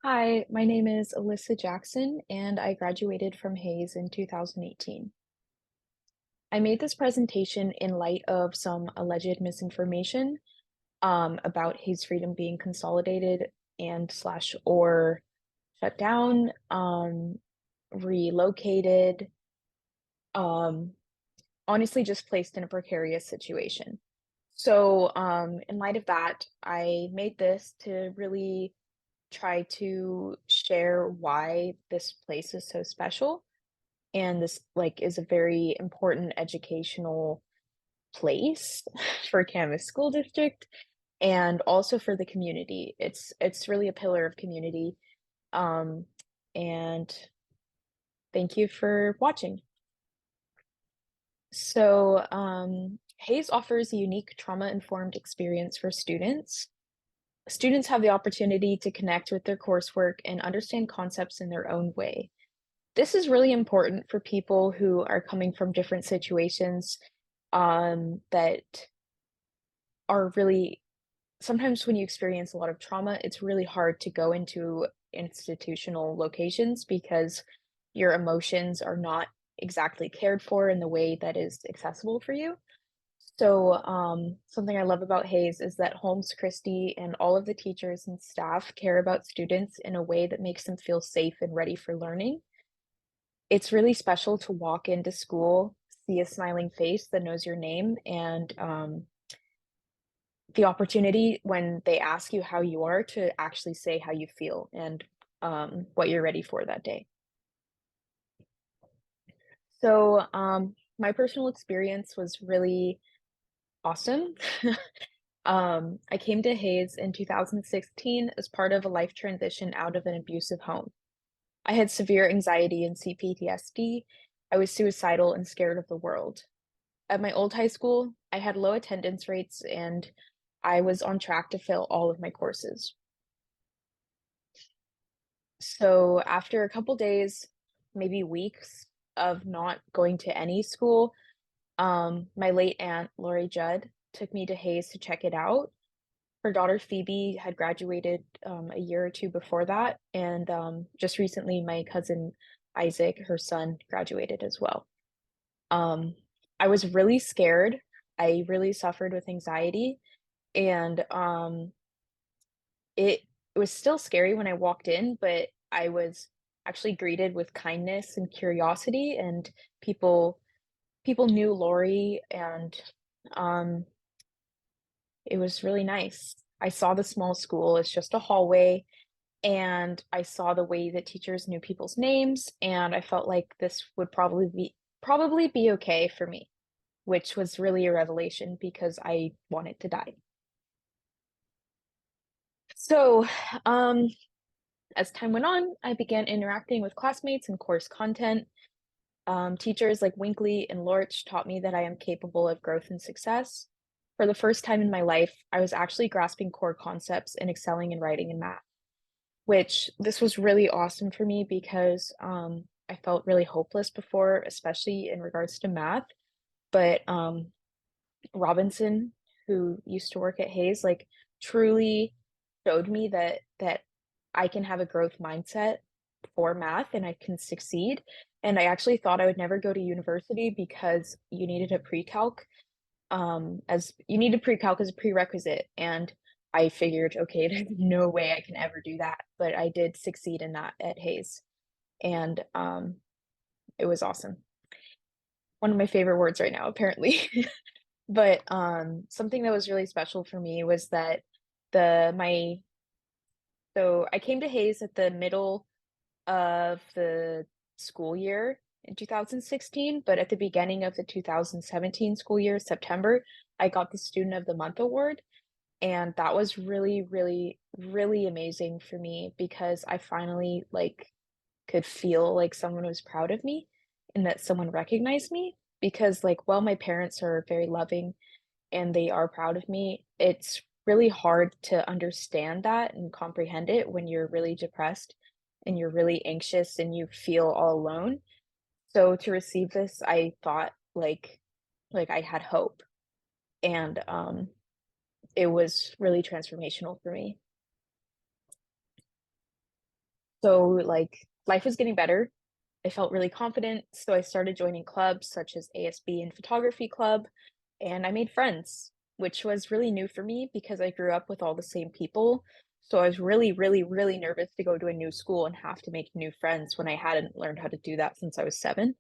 Hi, my name is Alyssa Jackson, and I graduated from Hayes in 2018. I made this presentation in light of some alleged misinformation about Hayes Freedom being consolidated and slash or shut down, relocated, um, honestly just placed in a precarious situation. So, in light of that, I made this to really try to share why this place is so special. And this like is a very important educational place for Camas School District and also for the community. It's really a pillar of community. Um, and thank you for watching. So, Hayes offers a unique trauma-informed experience for students. Students have the opportunity to connect with their coursework and understand concepts in their own way. This is really important for people who are coming from different situations that are really sometimes when you experience a lot of trauma, it's really hard to go into institutional locations because your emotions are not exactly cared for in the way that is accessible for you. So, something I love about Hayes is that Holmes Christie and all of the teachers and staff care about students in a way that makes them feel safe and ready for learning. It's really special to walk into school, see a smiling face that knows your name, and the opportunity when they ask you how you are to actually say how you feel and what you're ready for that day. So, my personal experience was really awesome. I came to Hayes in 2016 as part of a life transition out of an abusive home. I had severe anxiety and CPTSD. I was suicidal and scared of the world. At my old high school, I had low attendance rates and I was on track to fail all of my courses. So after a couple days, maybe weeks of not going to any school, my late aunt, Lori Judd, took me to Hayes to check it out. Her daughter Phoebe had graduated a year or two before that, and just recently, my cousin Isaac, her son, graduated as well. Um, I was really scared. I really suffered with anxiety, and it was still scary when I walked in, but I was actually greeted with kindness and curiosity, and people knew Lori, and um, it was really nice. I saw the small school. It's just a hallway, and I saw the way that teachers knew people's names, and I felt like this would probably be okay for me, which was really a revelation because I wanted to die. So, um, as time went on, I began interacting with classmates and course content. Teachers like Winkley and Lorch taught me that I am capable of growth and success. For the first time in my life, I was actually grasping core concepts and excelling in writing and math, which this was really awesome for me because I felt really hopeless before, especially in regards to math. But Robinson, who used to work at Hayes, like truly showed me that I can have a growth mindset for math and I can succeed. And I actually thought I would never go to university because you needed a pre-calc as you needed pre-calc as a prerequisite. And I figured, okay, there's no way I can ever do that. But I did succeed in that at Hayes. And it was awesome. One of my favorite words right now, apparently. But something that was really special for me was that the my so I came to Hayes at the middle of the school year in 2016, but at the beginning of the 2017 school year, September, I got the Student of the Month award. And that was really, really, really amazing for me because I finally like could feel like someone was proud of me and that someone recognized me because like while my parents are very loving and they are proud of me, it's really hard to understand that and comprehend it when you're really depressed and you're really anxious and you feel all alone. So to receive this, I thought like I had hope and it was really transformational for me. So, like, life was getting better. I felt really confident, so I started joining clubs such as ASB and photography club, and I made friends, which was really new for me because I grew up with all the same people. So I was really, really, really nervous to go to a new school and have to make new friends when I hadn't learned how to do that since I was 7.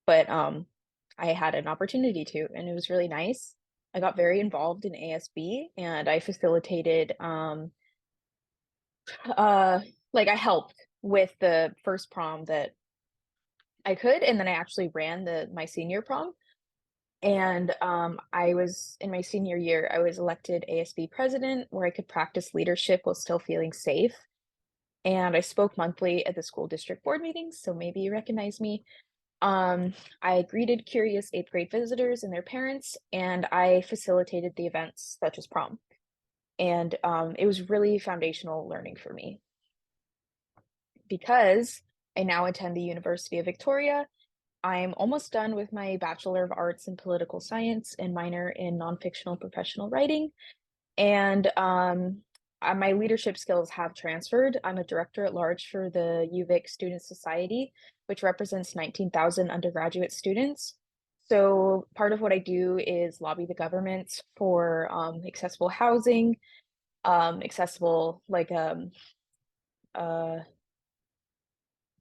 But I had an opportunity to, and it was really nice. I got very involved in ASB and I facilitated uh like I helped with the first prom that I could, and then I actually ran the my senior prom. And I was in my senior year, I was elected ASB president where I could practice leadership while still feeling safe. And I spoke monthly at the school district board meetings, so maybe you recognize me. I greeted curious 8th grade visitors and their parents, and I facilitated the events such as prom. And it was really foundational learning for me because I now attend the University of Victoria. I'm almost done with my Bachelor of Arts in Political Science and minor in nonfictional professional writing. And my leadership skills have transferred. I'm a director at large for the UVic Student Society, which represents 19,000 undergraduate students. So part of what I do is lobby the government for accessible housing, accessible uh,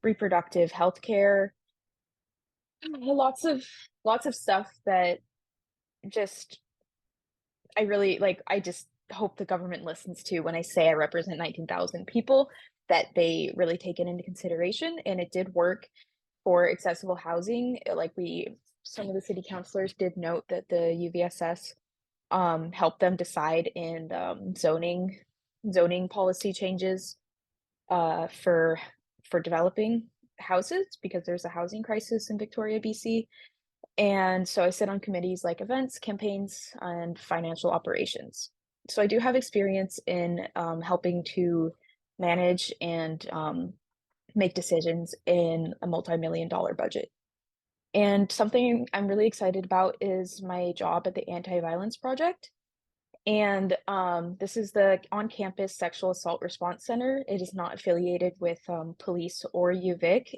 reproductive health care, lots of stuff that just I really like. I just hope the government listens to when I say I represent 19,000 people, that they really take it into consideration. And it did work for accessible housing. Some of the city councilors did note that the UVSS helped them decide in zoning policy changes for developing houses because there's a housing crisis in Victoria, BC. And so I sit on committees like events, campaigns, and financial operations. So I do have experience in helping to manage and make decisions in a multi-million dollar budget. And something I'm really excited about is my job at the Anti-Violence Project. And this is the on-campus sexual assault response center. It is not affiliated with police or UVic.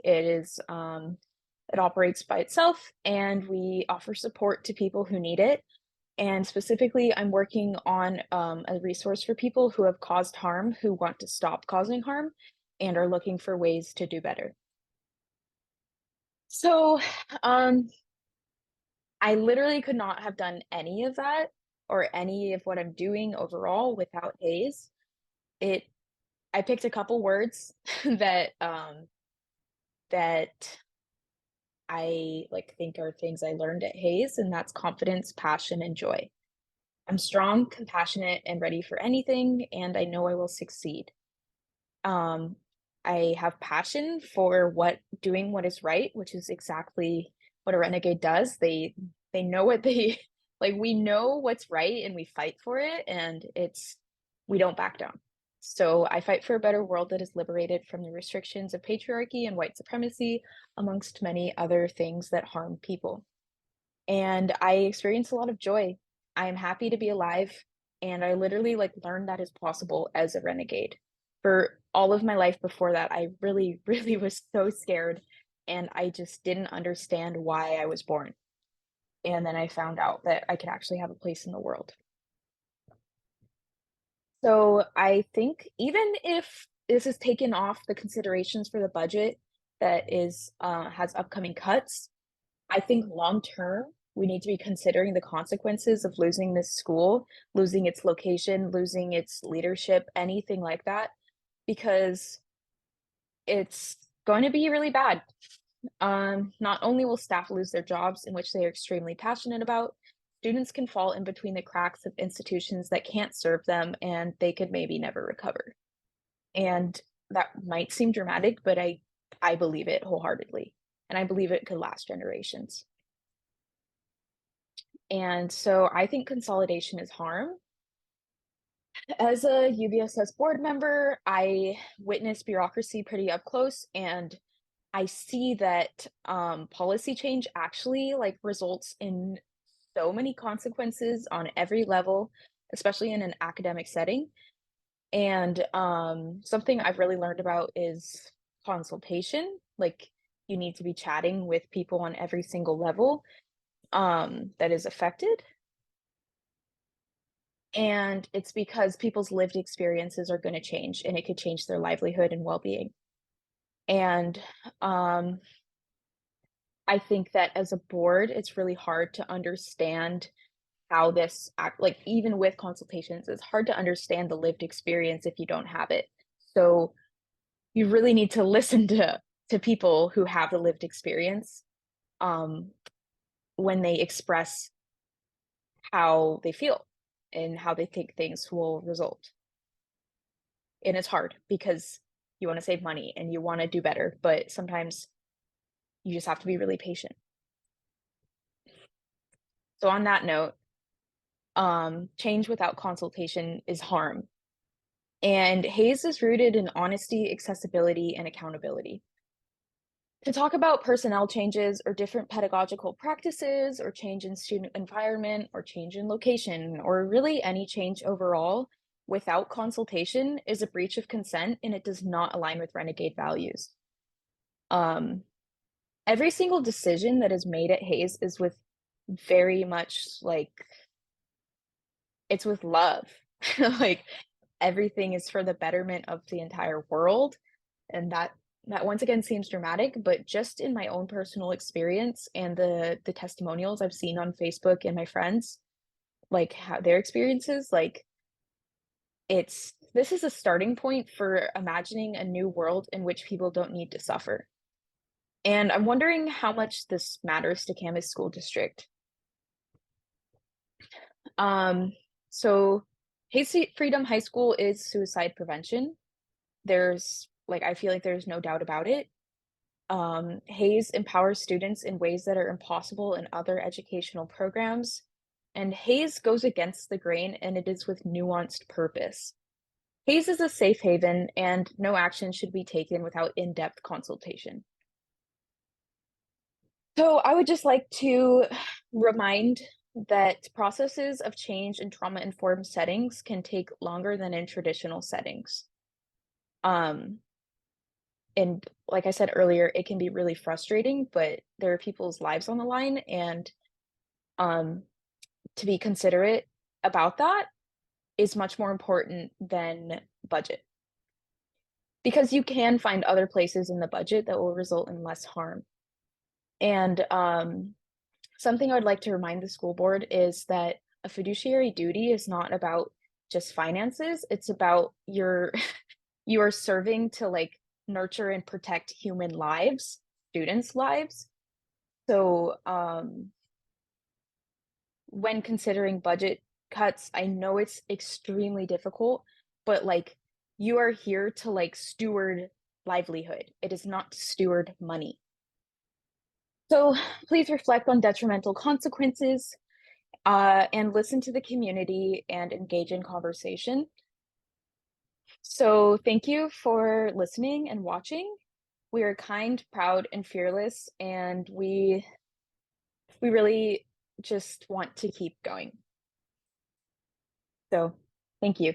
It operates by itself, and we offer support to people who need it. And specifically, I'm working on a resource for people who have caused harm, who want to stop causing harm, and are looking for ways to do better. So, um, I literally could not have done any of that or any of what I'm doing overall without Hayes. It I picked a couple words that I like think are things I learned at Hayes, and that's confidence, passion, and joy. I'm strong, compassionate, and ready for anything, and I know I will succeed. Um, I have passion for doing what is right, which is exactly what a renegade does. They know what they like. We know what's right, and we fight for it, and we don't back down. So I fight for a better world that is liberated from the restrictions of patriarchy and white supremacy, amongst many other things that harm people. And I experience a lot of joy. I am happy to be alive, and I literally like learned that is possible as a renegade. For all of my life before that, I really, really was so scared, and I just didn't understand why I was born. And then I found out that I could actually have a place in the world. So I think even if this is taken off the considerations for the budget that is has upcoming cuts, I think long term, we need to be considering the consequences of losing this school, losing its location, losing its leadership, anything like that, because it's going to be really bad. Not only will staff lose their jobs, in which they are extremely passionate about, students can fall in between the cracks of institutions that can't serve them and they could maybe never recover. And that might seem dramatic, but I believe it wholeheartedly. And I believe it could last generations. And so I think consolidation is harm. As a UVSS board member, I witness bureaucracy pretty up close, and I see that policy change actually like results in so many consequences on every level, especially in an academic setting. And something I've really learned about is consultation, like, you need to be chatting with people on every single level, that is affected, and it's because people's lived experiences are gonna change, and it could change their livelihood and well-being, and, um, I think that as a board, it's really hard to understand how this act like, even with consultations, it's hard to understand the lived experience if you don't have it. So, you really need to listen to people who have the lived experience, um, when they express how they feel and how they think things will result. And it's hard because you wanna save money and you wanna do better, but sometimes you just have to be really patient. So on that note, change without consultation is harm. And Hayes is rooted in honesty, accessibility, and accountability. To talk about personnel changes or different pedagogical practices or change in student environment or change in location or really any change overall without consultation is a breach of consent and it does not align with Renegade values. Um, every single decision that is made at Hayes is with very much like it's with love. Like everything is for the betterment of the entire world, and that once again seems dramatic, but just in my own personal experience and the testimonials I've seen on Facebook and my friends, like, how their experiences, like, it's this is a starting point for imagining a new world in which people don't need to suffer, and I'm wondering how much this matters to Camas School District. Um, so Hayes Freedom High School is suicide prevention. I feel like there's no doubt about it. Hayes empowers students in ways that are impossible in other educational programs, and Hayes goes against the grain and it is with nuanced purpose. Hayes is a safe haven, and no action should be taken without in-depth consultation. So I would just like to remind that processes of change in trauma-informed settings can take longer than in traditional settings. Um, and like I said earlier, it can be really frustrating, but there are people's lives on the line, and um, to be considerate about that is much more important than budget. Because you can find other places in the budget that will result in less harm. And something I would like to remind the school board is that a fiduciary duty is not about just finances. It's about you are serving to like nurture and protect human lives, students' lives. So when considering budget cuts, I know it's extremely difficult, but like you are here to like steward livelihood. It is not to steward money. So please reflect on detrimental consequences and listen to the community and engage in conversation. So thank you for listening and watching. We are kind, proud, and fearless, and we really just want to keep going. So thank you.